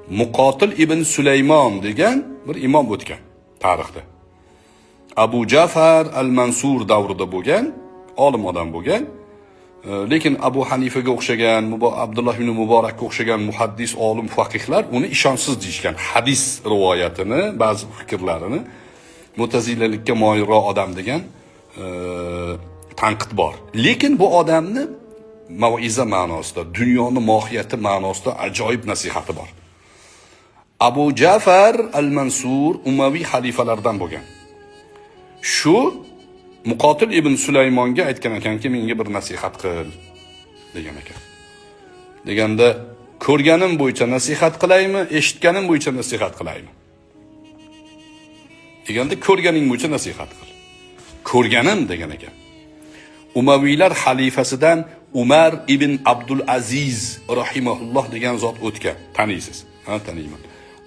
Muqotil ibn Sulaymon degan bir imom o'tgan tarixda. Abu Ja'far al-Mansur davrida bo'lgan, olim odam bo'lgan. Lekin Abu Hanifaga o'xshagan, Abdullah ibn Muborakka o'xshagan muhaddis, olim, faqihlar uni ishonchsiz deyishgan. Hadis rivoyatini, ba'zi fikrlarini Mu'tazilalikka moyilroq odam degan tanqid bor. Lekin bu odamni mav'iza ma'nosida, dunyoni mohiyati ma'nosida ajoyib nasihati bor. Abu Ja'far al-Mansur Umaviy xalifalardan bo'lgan. Shu Muqotil ibn Sulaymonga aytgan ekanki, menga bir nasihat qil degan ekan. Deganda, ko'rganim bo'yicha nasihat qilaymi, eshitganim bo'yicha nasihat qilaymi? Deganda, ko'rganing bo'yicha nasihat qil. Ko'rganim degan ekan. Umaviylar xalifasidan Umar ibn Abdul Aziz rahimahulloh degan zot o'tgan. Taniysiz? Ha, taniyman.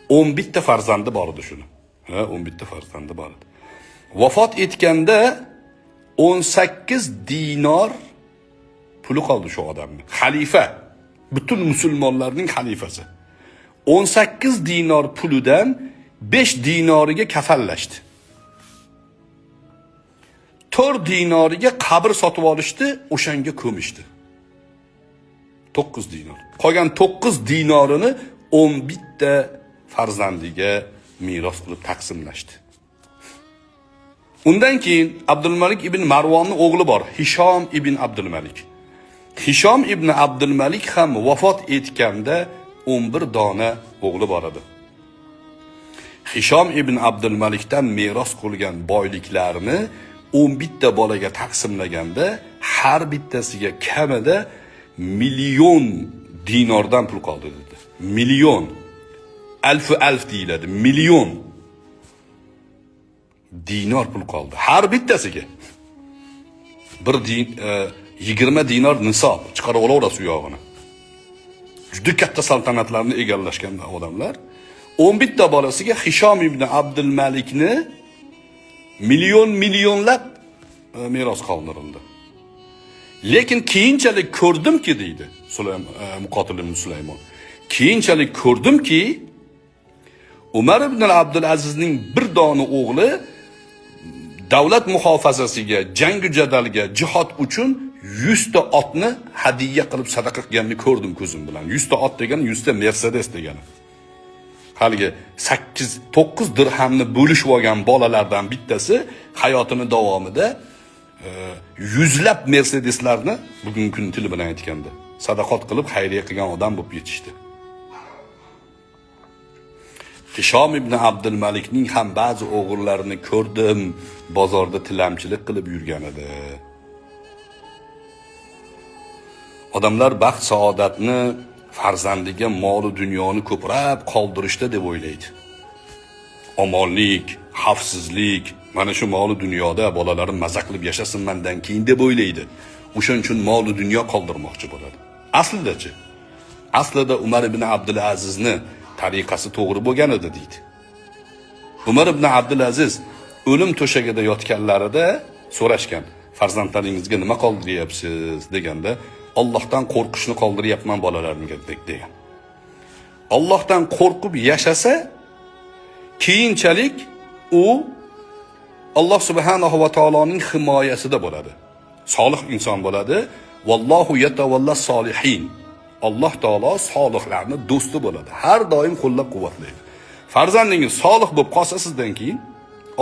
11 ta farzandi bor edi shuni. Ha, 11 ta farzandi bor edi. Vafot etganda 18 dinor puli qoldi shu odamning. Xalifa, butun musulmonlarning xalifasi. 18 dinor pulidan 5 dinoriga kafallashdi. 4 dinoriga qabr sotib olishdi, o'shanga ko'mishdi. 9 dinor. Qolgan 9 dinorini 11 ta farzandiga meros qilib taqsimlashdi. Undan keyin Abdulmalik ibn Marvonning o'g'li bor, Hishom ibn Abdulmalik. Hishom ibn Abdulmalik ham vafot etganda 11 dona o'g'li bor edi. Hishom ibn Abdulmalikdan meros qolgan boyliklarni 11 ta bolaga taqsimlaganda har bittasiga kamida million dinordan pul qoldi dedi. Million. Alf deyiladi. Million dinor pul qoldi. Har bittasiga. 20 dinor nisob chiqarib olaverasiz u yog'ini. Juda katta saltanatlarni egallashgan odamlar 11 ta bolasiga Hishom ibn Abdulmalikni millionlab meros qoldirildi. Lekin keyinchalik ko'rdimki deydi Muqotil ibn Sulaymon. Keyinchalik ko'rdimki Umar ibn Abdul Azizning bir dona o'g'li davlat muhofazasiga, jangu jadalga, jihad uchun 100 ta otni hadiya qilib sadaqa qilganini ko'rdim ko'zim bilan. 100 ta ot degani 100 ta Mercedes degani. Haligi 8-9 dirhamni bo'lishib olgan bolalardan bittasi hayotini davomida yuzlab Mercedeslarni bugungi kun tili bilan aytganda sadaqat qilib xayriya qilgan odam bo'lib yetishdi. Hishom ibn Abdulmalikning ham ba'zi o'g'illarini ko'rdim, bozorda tilamchilik qilib yurgan edi. Odamlar baxt saodatni farzandiga mol dunyoni ko'prab qoldirishda deb o'ylaydi. Omonlik, xavfsizlik, mana shu mol dunyoda bolalarim maza qilib yashasin mendan keyin deb o'ylaydi. O'shaning uchun mol dunyo qoldirmoqchi bo'ladi. Aslidachi? Aslida Umar ibn Abdul Azizni tariqasi to'g'ri bo'lgan edi deydi. Umar ibn Abdul Aziz o'lim to'shagida yotganlarida so'rashgan, farzandlaringizga nima qoldiryapsiz deganda, Allohdan qo'rqishni qoldiryapman bolalarimga degan. Allohdan qo'rqib yashasa, keyinchalik u Alloh subhanahu va taoloning himoyasida bo'ladi. Solih inson bo'ladi. Vallohu yatawalla solihin. Alloh taolo solihlarni do'sti bo'ladi. Har doim qo'llab-quvvatlaydi. Farzandingiz solih bo'lib qolsa sizdan keyin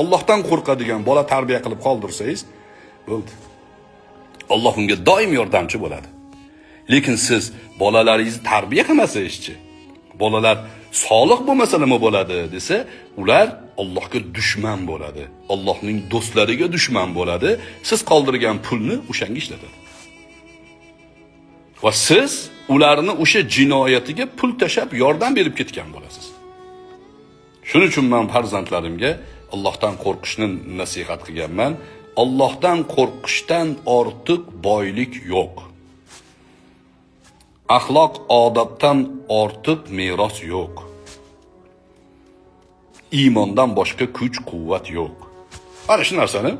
Allohdan qo'rqadigan bola tarbiya qilib qoldirsangiz, bo'ldi. Alloh unga doim yordamchi bo'ladi. Lekin siz bolalaringizni tarbiya qilmasangizchi, bolalar solih bo'lmasa nima bo'ladi desa, ular Allohga dushman bo'ladi. Allohning do'stlariga dushman bo'ladi. Siz qoldirgan pulni o'shanga ishlatadi. Va siz ularni o'sha jinoyatiga pul tashab yordam berib ketgan bo'lasiz. Shuning uchun men farzandlarimga Allohdan qo'rqishni nasihat qilganman. Allohdan qo'rqishdan ortiq boylik yo'q. Axloq odobdan ortiq meros yo'q. Iymondan boshqa kuch-quvvat yo'q. Mana shu narsani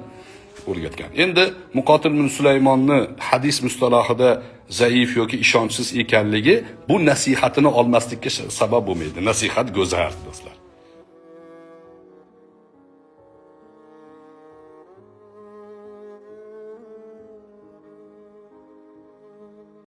o'rgatgan. Endi Muqotil ibn Sulaymonni hadis mustalahida zaif yoki ishonchsiz ekanligi bu nasihatini olmaslikka sabab bo'lmaydi. Nasihat go'zal do'stlar.